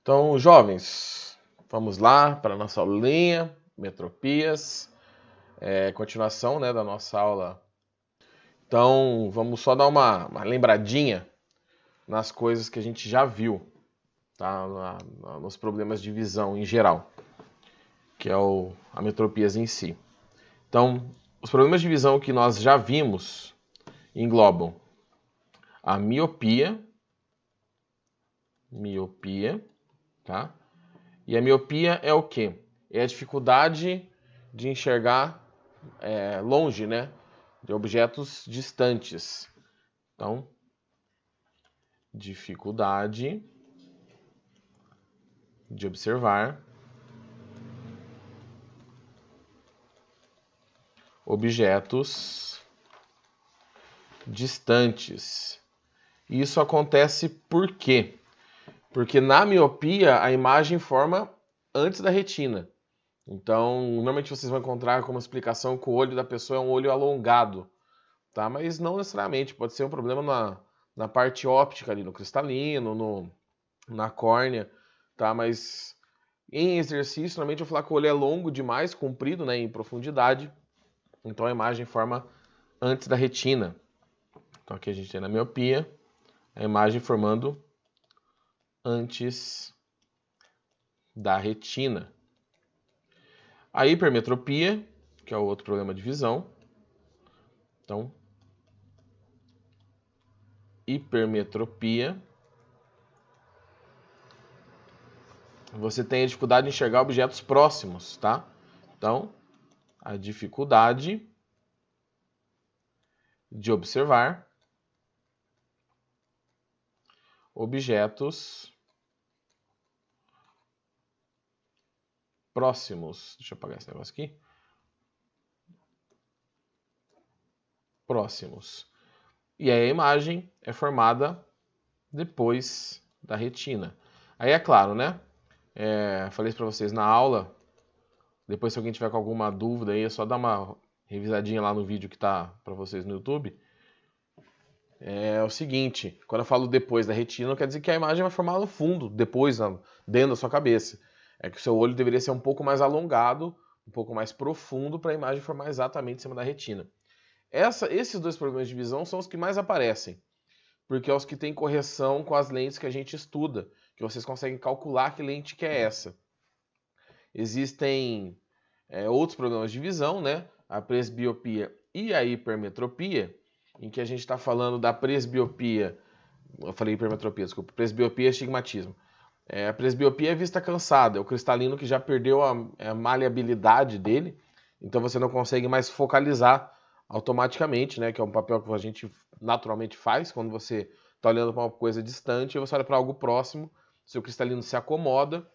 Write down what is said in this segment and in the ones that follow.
Então, jovens, vamos lá para a nossa aulinha, metropias, continuação, né, da nossa aula. Então, vamos só dar uma lembradinha nas coisas que a gente já viu, tá, nos problemas de visão em geral, que é a metropias em si. Então, os problemas de visão que nós já vimos englobam a miopia, tá? E a miopia é o quê? É a dificuldade de enxergar longe, né? De objetos distantes. Então, dificuldade de observar objetos distantes. Isso acontece por quê? Porque na miopia a imagem forma antes da retina. Então, normalmente vocês vão encontrar como explicação que o olho da pessoa é um olho alongado, tá? Mas não necessariamente, pode ser um problema na parte óptica ali, no cristalino, na córnea, tá? Mas em exercício, normalmente eu vou falar que o olho é longo demais, comprido, né, em profundidade, então a imagem forma antes da retina. Então aqui a gente tem na miopia a imagem formando antes da retina. A hipermetropia, que é o outro problema de visão. Então, hipermetropia. Você tem a dificuldade de enxergar objetos próximos, tá? Então, a dificuldade de observar objetos próximos. Deixa eu apagar esse negócio aqui. Próximos. E aí a imagem é formada depois da retina. Aí é claro, né? Falei isso para vocês na aula. Depois, se alguém tiver com alguma dúvida aí, é só dar uma revisadinha lá no vídeo que tá para vocês no YouTube. É o seguinte, quando eu falo depois da retina, não quer dizer que a imagem vai formar no fundo, depois, dentro da sua cabeça. É que o seu olho deveria ser um pouco mais alongado, um pouco mais profundo para a imagem formar exatamente em cima da retina. Esses dois problemas de visão são os que mais aparecem, porque é os que têm correção com as lentes que a gente estuda, que vocês conseguem calcular que lente que é essa. Existem outros problemas de visão, né? A presbiopia e a hipermetropia, em que a gente está falando da presbiopia, eu falei hipermetropia, desculpa, presbiopia e astigmatismo. A presbiopia é vista cansada, é o cristalino que já perdeu a maleabilidade dele, então você não consegue mais focalizar automaticamente, né? Que é um papel que a gente naturalmente faz quando você está olhando para uma coisa distante e você olha para algo próximo, seu cristalino se acomoda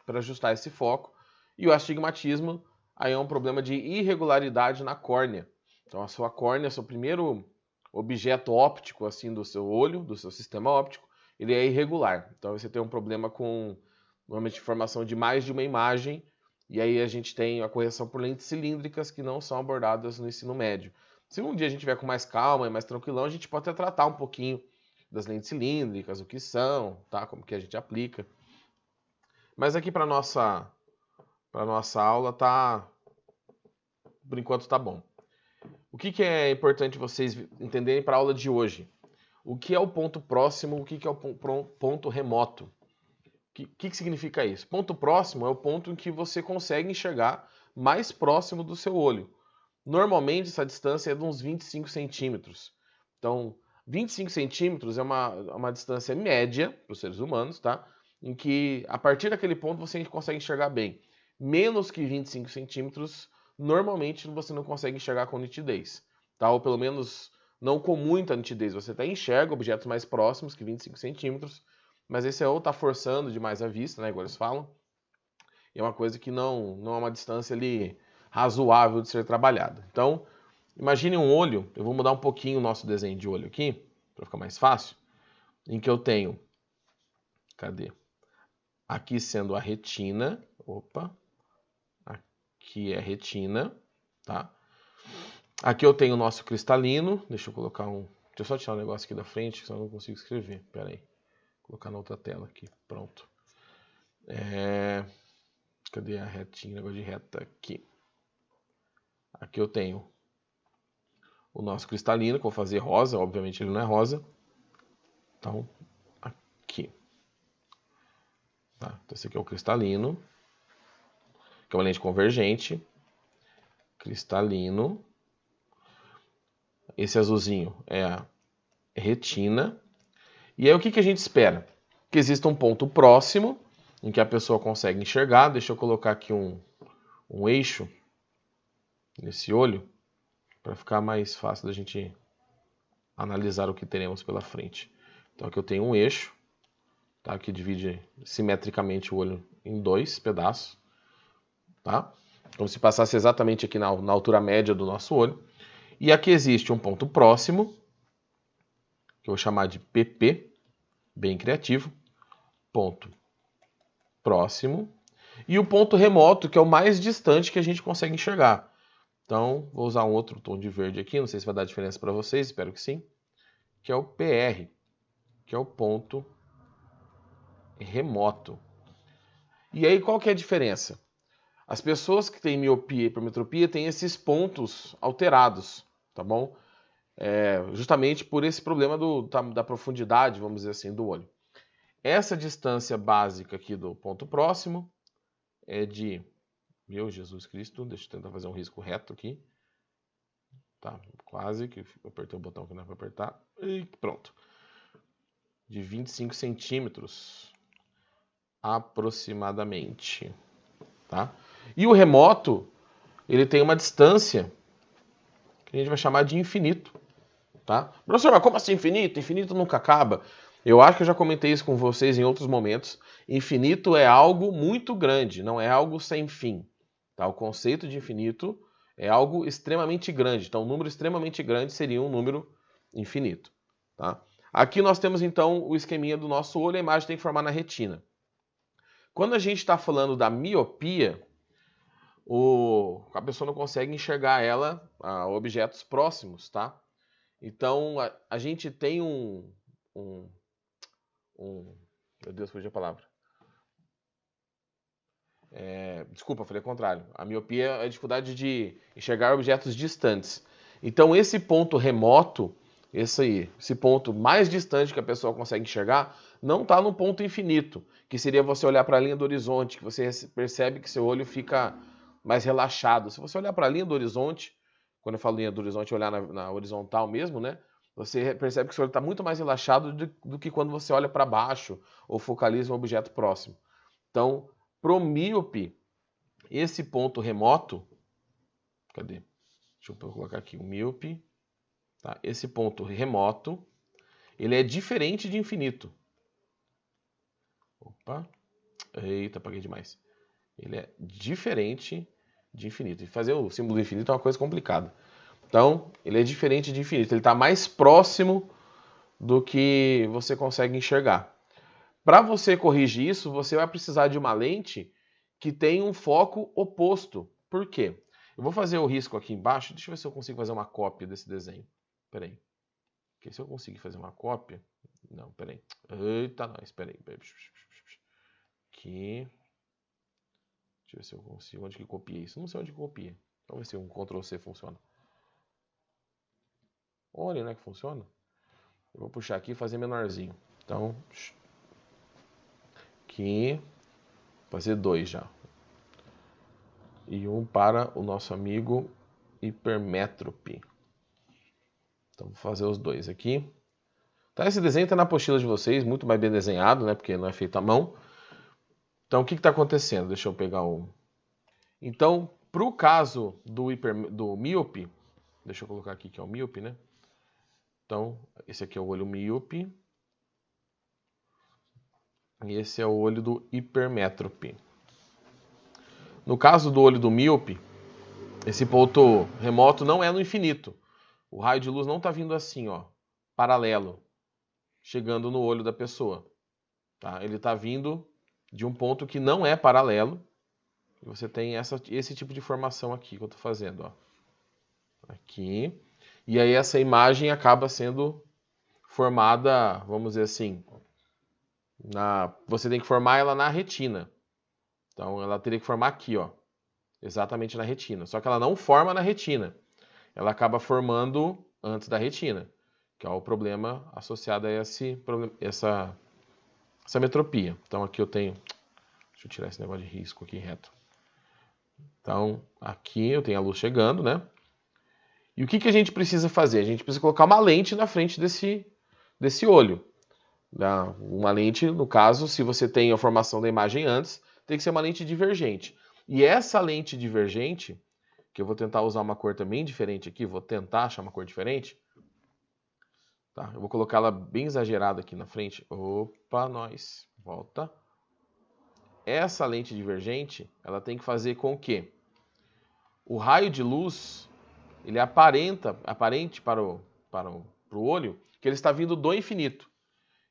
para ajustar esse foco. E o astigmatismo aí é um problema de irregularidade na córnea. Então a sua córnea, seu primeiro objeto óptico assim do seu olho, do seu sistema óptico, ele é irregular. Então você tem um problema com normalmente formação de mais de uma imagem, e aí a gente tem a correção por lentes cilíndricas que não são abordadas no ensino médio. Se um dia a gente tiver com mais calma e mais tranquilão, a gente pode até tratar um pouquinho das lentes cilíndricas, o que são, tá? Como que a gente aplica. Mas aqui para nossa aula tá, por enquanto tá bom. O que é importante vocês entenderem para a aula de hoje? O que é o ponto próximo, o que é o ponto remoto? O que significa isso? Ponto próximo é o ponto em que você consegue enxergar mais próximo do seu olho. Normalmente essa distância é de uns 25 centímetros. Então, 25 centímetros é uma distância média para os seres humanos, tá? Em que a partir daquele ponto você consegue enxergar bem. Menos que 25 centímetros, normalmente você não consegue enxergar com nitidez, tá? Ou pelo menos não com muita nitidez. Você até enxerga objetos mais próximos que 25 centímetros, mas esse ou está forçando demais a vista, né? Igual eles falam. E é uma coisa que não é uma distância ali razoável de ser trabalhada. Então, imagine um olho. Eu vou mudar um pouquinho o nosso desenho de olho aqui, para ficar mais fácil. Em que eu tenho... Cadê? Aqui sendo a retina. Opa. Aqui é a retina, tá? Aqui eu tenho o nosso cristalino. Deixa eu colocar um... Deixa eu só tirar um negócio aqui da frente, senão eu não consigo escrever. Pera aí. Vou colocar na outra tela aqui. Pronto. Cadê a retinha? Negócio de reta aqui. Aqui eu tenho o nosso cristalino, que eu vou fazer rosa. Obviamente ele não é rosa. Então, aqui. Tá? Então esse aqui é o cristalino, que é uma lente convergente. Cristalino. Esse azulzinho é a retina. E aí o que a gente espera? Que exista um ponto próximo em que a pessoa consegue enxergar. Deixa eu colocar aqui um eixo nesse olho para ficar mais fácil da gente analisar o que teremos pela frente. Então aqui eu tenho um eixo, tá, que divide simetricamente o olho em dois pedaços, tá? Como se passasse exatamente aqui na altura média do nosso olho. E aqui existe um ponto próximo, que eu vou chamar de PP, bem criativo, ponto próximo, e o ponto remoto, que é o mais distante que a gente consegue enxergar. Então, vou usar um outro tom de verde aqui, não sei se vai dar diferença para vocês, espero que sim, que é o PR, que é o ponto remoto. E aí, qual que é a diferença? As pessoas que têm miopia e hipermetropia têm esses pontos alterados, tá bom? Justamente por esse problema da profundidade, vamos dizer assim, do olho. Essa distância básica aqui do ponto próximo é de... Meu Jesus Cristo, deixa eu tentar fazer um risco reto aqui. Tá, quase que eu apertei o botão que não é para apertar. E pronto. De 25 centímetros, aproximadamente. Tá? E o remoto, ele tem uma distância que a gente vai chamar de infinito. Tá? Professor, mas como assim infinito? Infinito nunca acaba. Eu acho que eu já comentei isso com vocês em outros momentos. Infinito é algo muito grande, não é algo sem fim. Tá? O conceito de infinito é algo extremamente grande. Então, um número extremamente grande seria um número infinito. Tá? Aqui nós temos, então, o esqueminha do nosso olho. A imagem tem que formar na retina. Quando a gente está falando da miopia, a pessoa não consegue enxergar objetos próximos, tá? Então, a gente tem meu Deus, fugiu a palavra. Desculpa, falei o contrário. A miopia é a dificuldade de enxergar objetos distantes. Então, esse ponto remoto, esse ponto mais distante que a pessoa consegue enxergar, não está no ponto infinito, que seria você olhar para a linha do horizonte, que você percebe que seu olho fica mais relaxado. Se você olhar para a linha do horizonte, quando eu falo linha do horizonte, olhar na horizontal mesmo, né? Você percebe que seu olho está muito mais relaxado do que quando você olha para baixo ou focaliza um objeto próximo. Então, pro míope, esse ponto remoto, cadê? Deixa eu colocar aqui o míope, tá? Esse ponto remoto, ele é diferente de infinito. Opa, eita, apaguei demais. Ele é diferente de infinito. E fazer o símbolo do infinito é uma coisa complicada. Então, ele é diferente de infinito. Ele está mais próximo do que você consegue enxergar. Para você corrigir isso, você vai precisar de uma lente que tem um foco oposto. Por quê? Eu vou fazer o risco aqui embaixo. Deixa eu ver se eu consigo fazer uma cópia desse desenho. Espera aí. Porque se eu conseguir fazer uma cópia... Não, espera aí. Eita, não. Espera aí. Aqui. Deixa eu ver se eu consigo. Onde que copia isso? Não sei onde que copia. Vamos ver se um Ctrl+C funciona. Olha, né, que funciona. Eu vou puxar aqui e fazer menorzinho. Então, aqui, fazer 2 já. E um para o nosso amigo hipermétrope. Então, vou fazer os dois aqui. Tá, esse desenho está na apostila de vocês, muito mais bem desenhado, né, porque não é feito à mão. Então, o que está acontecendo? Deixa eu pegar o... Então, para o caso do míope, deixa eu colocar aqui que é o míope, né? Então, esse aqui é o olho míope. E esse é o olho do hipermétrope. No caso do olho do míope, esse ponto remoto não é no infinito. O raio de luz não está vindo assim, ó, paralelo, chegando no olho da pessoa. Tá? Ele está vindo de um ponto que não é paralelo. E você tem esse tipo de formação aqui que eu estou fazendo. Ó. Aqui. E aí essa imagem acaba sendo formada, vamos dizer assim, você tem que formar ela na retina. Então, ela teria que formar aqui, ó, exatamente na retina. Só que ela não forma na retina. Ela acaba formando antes da retina, que é o problema associado a essa metropia. Então, aqui eu tenho... Deixa eu tirar esse negócio de risco aqui reto. Então, aqui eu tenho a luz chegando, né? E o que a gente precisa fazer? A gente precisa colocar uma lente na frente desse olho. Uma lente, no caso, se você tem a formação da imagem antes, tem que ser uma lente divergente. E essa lente divergente, que eu vou tentar usar uma cor também diferente aqui, vou tentar achar uma cor diferente. Tá? Eu vou colocar ela bem exagerada aqui na frente. Opa, nós. Volta. Essa lente divergente, ela tem que fazer com que o raio de luz, ele aparente para o olho, que ele está vindo do infinito.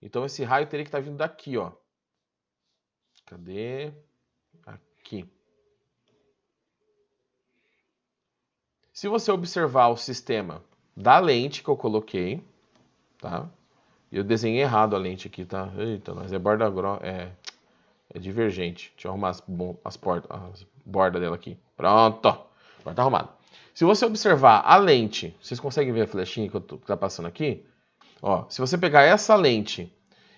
Então esse raio teria que estar vindo daqui, ó. Cadê? Aqui. Se você observar o sistema da lente que eu coloquei, tá? Eu desenhei errado a lente aqui, tá? Eita, mas é borda grossa, é divergente. Deixa eu arrumar as bordas dela aqui. Pronto. Agora tá arrumado. Se você observar a lente, vocês conseguem ver a flechinha que tá passando aqui? Ó, se você pegar essa lente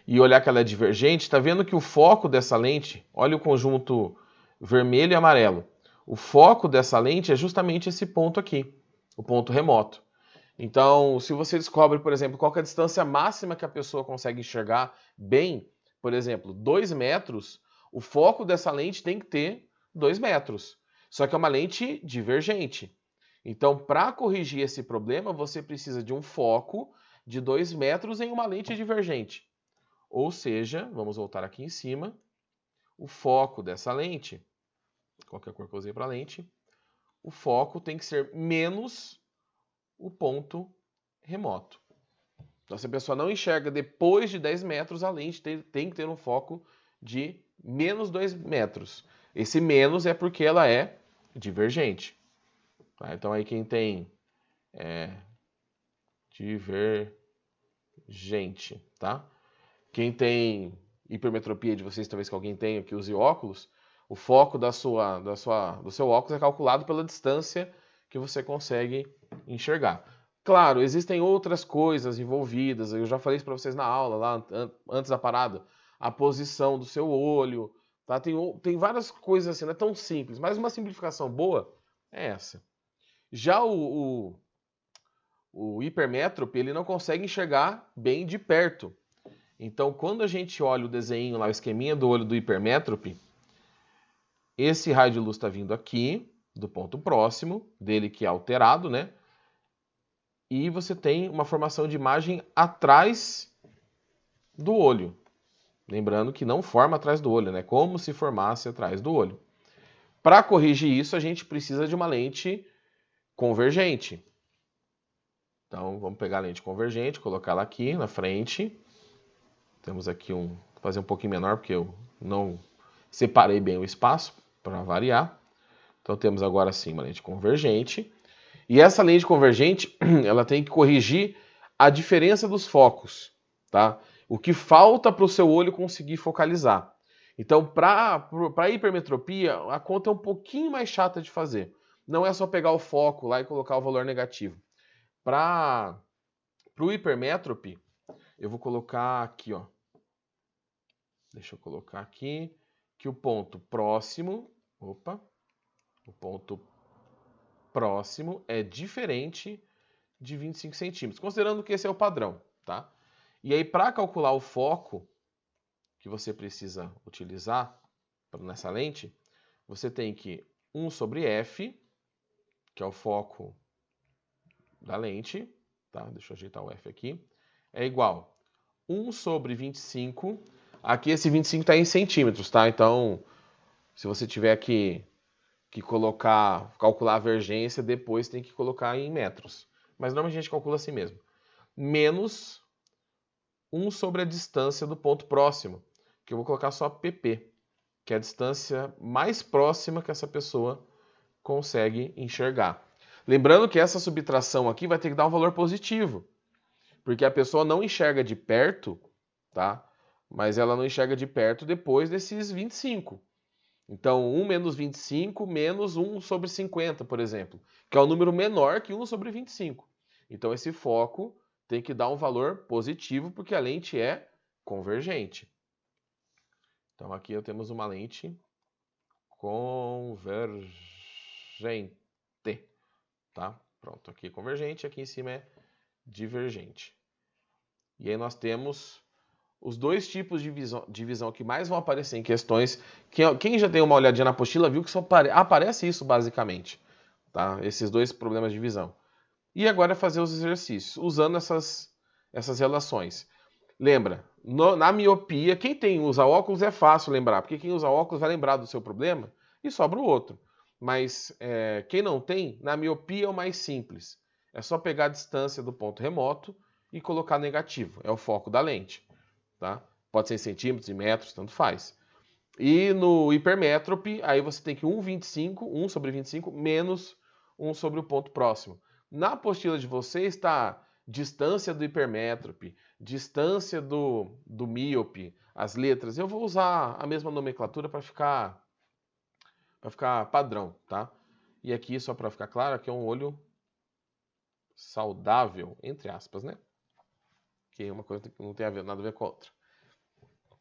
e olhar que ela é divergente, tá vendo que o foco dessa lente, olha o conjunto vermelho e amarelo. O foco dessa lente é justamente esse ponto aqui, o ponto remoto. Então, se você descobre, por exemplo, qual que é a distância máxima que a pessoa consegue enxergar bem, por exemplo, 2 metros, o foco dessa lente tem que ter 2 metros. Só que é uma lente divergente. Então, para corrigir esse problema, você precisa de um foco de 2 metros em uma lente divergente. Ou seja, vamos voltar aqui em cima, o foco dessa lente, qualquer cor que eu usei para lente, o foco tem que ser menos o ponto remoto. Então, se a pessoa não enxerga depois de 10 metros, a lente tem que ter um foco de menos 2 metros. Esse menos é porque ela é divergente. Tá? Então, aí quem tem divergente, tá? Quem tem hipermetropia de vocês, talvez que alguém tenha que use óculos, o foco do seu óculos é calculado pela distância que você consegue enxergar. Claro, existem outras coisas envolvidas, eu já falei isso para vocês na aula, lá antes da parada, a posição do seu olho, tá? Tem várias coisas assim, não é tão simples, mas uma simplificação boa é essa. Já o hipermétrope, ele não consegue enxergar bem de perto. Então, quando a gente olha o desenho lá, o esqueminha do olho do hipermétrope, esse raio de luz está vindo aqui, do ponto próximo dele, que é alterado, né? E você tem uma formação de imagem atrás do olho. Lembrando que não forma atrás do olho, né? Como se formasse atrás do olho. Para corrigir isso, a gente precisa de uma lente convergente. Então, vamos pegar a lente convergente, colocar ela aqui na frente. Temos aqui vou fazer um pouquinho menor, porque eu não separei bem o espaço, para variar. Então, temos agora sim uma lente convergente. E essa lente convergente, ela tem que corrigir a diferença dos focos, tá? O que falta para o seu olho conseguir focalizar. Então, para a hipermetropia, a conta é um pouquinho mais chata de fazer. Não é só pegar o foco lá e colocar o valor negativo. Para o hipermétrope, eu vou colocar aqui, ó. Deixa eu colocar aqui que o ponto próximo, o ponto próximo é diferente de 25 centímetros, considerando que esse é o padrão, tá? E aí, para calcular o foco que você precisa utilizar nessa lente, você tem que 1 sobre f, que é o foco da lente, tá? Deixa eu ajeitar o f aqui, é igual 1 sobre 25, aqui esse 25 está em centímetros, tá? Então, se você tiver que calcular a divergência, depois tem que colocar em metros. Mas normalmente a gente calcula assim mesmo. Menos 1 sobre a distância do ponto próximo, que eu vou colocar só pp, que é a distância mais próxima que essa pessoa consegue enxergar. Lembrando que essa subtração aqui vai ter que dar um valor positivo, porque a pessoa não enxerga de perto, tá? Mas ela não enxerga de perto depois desses 25. Então, 1 menos 25 menos 1 sobre 50, por exemplo, que é um número menor que 1 sobre 25. Então, esse foco tem que dar um valor positivo, porque a lente é convergente. Então, aqui temos uma lente convergente, tá? Pronto, aqui é convergente, aqui em cima é divergente. E aí nós temos os dois tipos de visão que mais vão aparecer em questões. Quem já deu uma olhadinha na apostila viu que só aparece isso basicamente, tá? Esses dois problemas de visão. E agora é fazer os exercícios, usando essas relações. Lembra, na miopia, quem usa óculos é fácil lembrar, porque quem usa óculos vai lembrar do seu problema e sobra o outro. Mas quem não tem, na miopia é o mais simples. É só pegar a distância do ponto remoto e colocar negativo. É o foco da lente. Tá? Pode ser em centímetros, em metros, tanto faz. E no hipermétrope, aí você tem que 1 sobre 25, menos 1 sobre o ponto próximo. Na apostila de vocês está distância do hipermétrope, distância do míope, as letras. Eu vou usar a mesma nomenclatura para ficar padrão, tá? E aqui, só para ficar claro, aqui é um olho saudável, entre aspas, né? Que é uma coisa que não tem nada a ver com a outra.